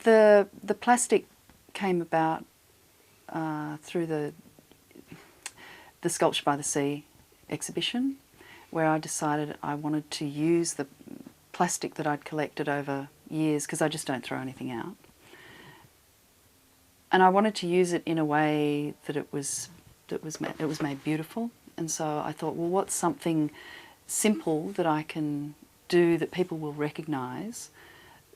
The plastic came about through the Sculpture by the Sea exhibition, where I decided I wanted to use the plastic that I'd collected over years, because I just don't throw anything out. And I wanted to use it in a way that it was made beautiful. And so I thought, well, what's something simple that I can do that people will recognise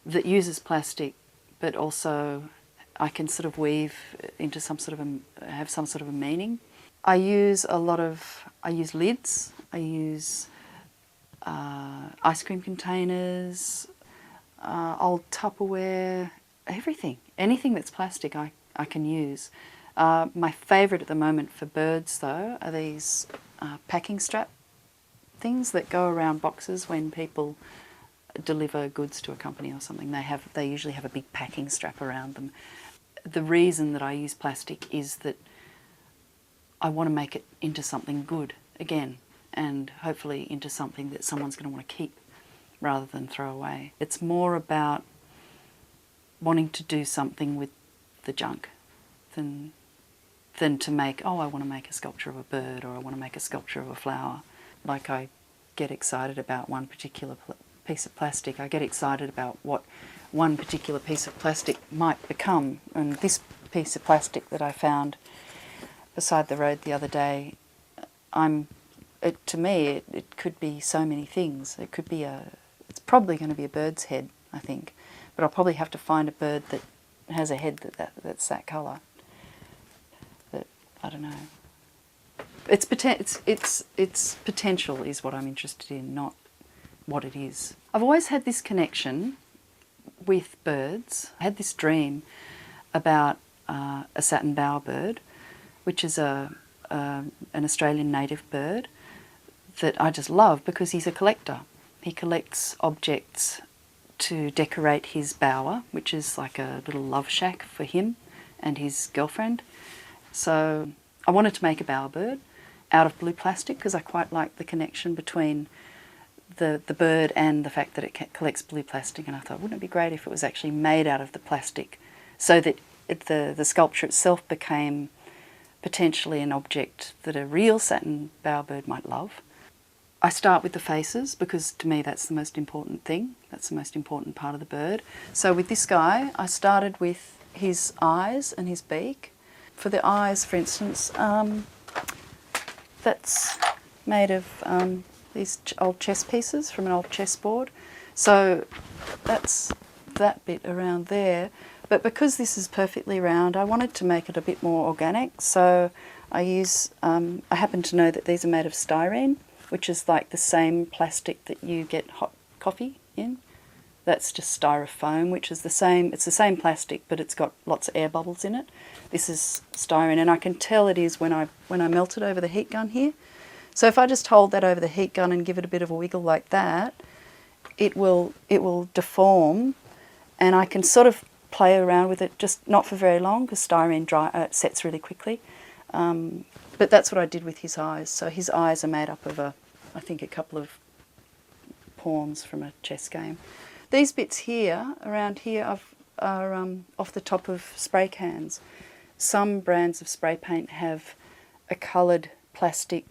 that uses plastic, but also I can sort of weave into some sort of have some sort of a meaning. I use lids, I use ice cream containers, old Tupperware, everything. Anything that's plastic I can use. My favourite at the moment for birds though are these packing strap things that go around boxes when people deliver goods to a company or something. They usually have a big packing strap around them. The reason that I use plastic is that I want to make it into something good again, and hopefully into something that someone's going to want to keep rather than throw away. It's more about wanting to do something with the junk than to make, oh, I want to make a sculpture of a bird, or I want to make a sculpture of a flower. Like, I get excited about one particular piece of plastic. I get excited about what one particular piece of plastic might become. And this piece of plastic that I found beside the road the other day, to me it could be so many things. It could be it's probably going to be a bird's head, I think, but I'll probably have to find a bird that has a head that's that colour. But I don't know. Its potential is what I'm interested in, not what it is. I've always had this connection with birds. I had this dream about a satin bowerbird, which is an Australian native bird that I just love because he's a collector. He collects objects to decorate his bower, which is like a little love shack for him and his girlfriend. So I wanted to make a bowerbird out of blue plastic because I quite like the connection between the bird and the fact that it collects blue plastic, and I thought, wouldn't it be great if it was actually made out of the plastic so that the sculpture itself became potentially an object that a real satin bowerbird might love. I start with the faces because to me that's the most important thing. That's the most important part of the bird. So with this guy, I started with his eyes and his beak. For the eyes, for instance, that's made of these old chess pieces from an old chessboard. So that's that bit around there. But because this is perfectly round, I wanted to make it a bit more organic. So I happen to know that these are made of styrene, which is like the same plastic that you get hot coffee in. That's just styrofoam, which is it's the same plastic, but it's got lots of air bubbles in it. This is styrene, and I can tell it is when I melt it over the heat gun here. So if I just hold that over the heat gun and give it a bit of a wiggle like that, it will deform, and I can sort of play around with it, just not for very long because styrene sets really quickly. But that's what I did with his eyes. So his eyes are made up of I think a couple of pawns from a chess game. These bits here, around here, are off the top of spray cans. Some brands of spray paint have a coloured plastic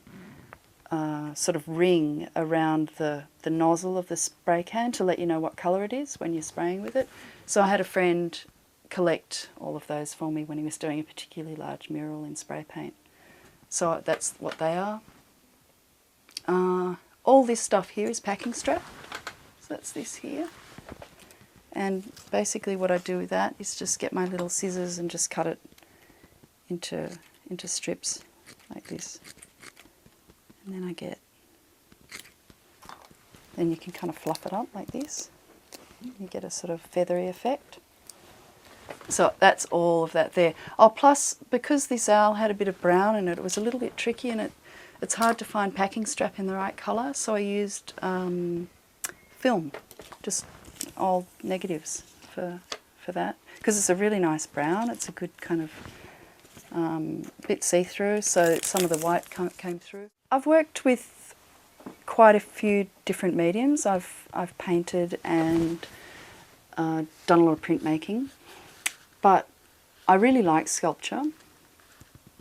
sort of ring around the nozzle of the spray can to let you know what colour it is when you're spraying with it. So I had a friend collect all of those for me when he was doing a particularly large mural in spray paint. So that's what they are. All this stuff here is packing strap. So that's this here. And basically what I do with that is just get my little scissors and just cut it into strips like this. And then then you can kind of fluff it up like this. You get a sort of feathery effect. So that's all of that there. Oh, plus, because this owl had a bit of brown in it, it was a little bit tricky, and it's hard to find packing strap in the right colour, so I used film, just old negatives for that. Because it's a really nice brown, it's a good kind of bit see-through, so some of the white came through. I've worked with quite a few different mediums. I've painted and done a lot of printmaking. But I really like sculpture,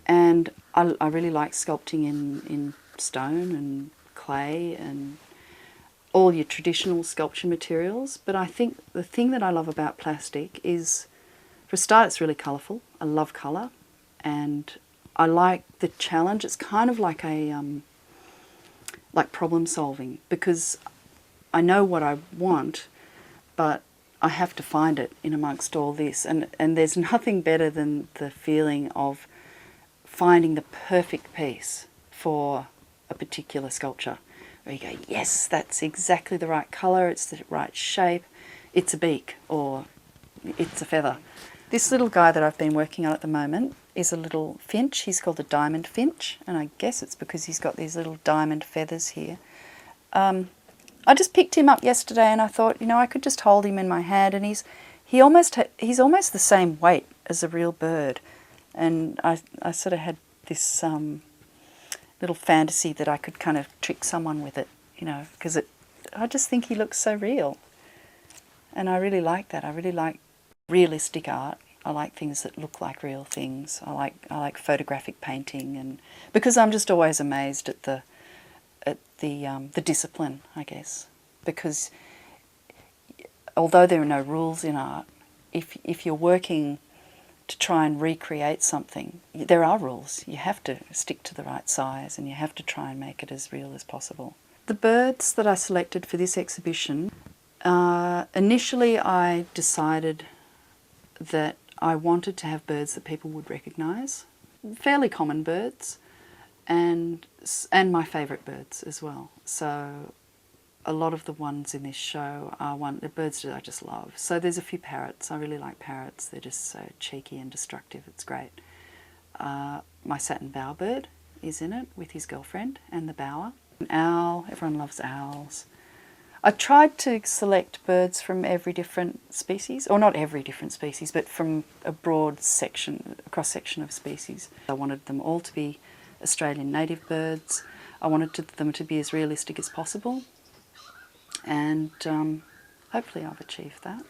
and I really like sculpting in stone and clay and all your traditional sculpture materials. But I think the thing that I love about plastic is, for a start, it's really colourful. I love colour, and I like the challenge. It's kind of like like problem solving, because I know what I want, but I have to find it in amongst all this. And there's nothing better than the feeling of finding the perfect piece for a particular sculpture, where you go, yes, that's exactly the right colour, it's the right shape, it's a beak, or it's a feather. This little guy that I've been working on at the moment is a little finch. He's called a diamond finch, and I guess it's because he's got these little diamond feathers here. I just picked him up yesterday, and I thought, I could just hold him in my hand, and he's almost the same weight as a real bird. And I sort of had this little fantasy that I could kind of trick someone with it, because I just think he looks so real. And I really like that. I really like realistic art. I like things that look like real things. I like photographic painting, and because I'm just always amazed at the discipline, I guess. Because although there are no rules in art, if you're working to try and recreate something, there are rules. You have to stick to the right size, and you have to try and make it as real as possible. The birds that I selected for this exhibition, initially I decided that I wanted to have birds that people would recognise, fairly common birds, and my favourite birds as well. So a lot of the ones in this show are the birds that I just love. So there's a few parrots. I really like parrots. They're just so cheeky and destructive. It's great. My satin bowerbird is in it with his girlfriend and the bower. An owl. Everyone loves owls. I tried to select birds from every different species, or not every different species, but from a broad section, a cross-section of species. I wanted them all to be Australian native birds. I wanted them to be as realistic as possible, and hopefully I've achieved that.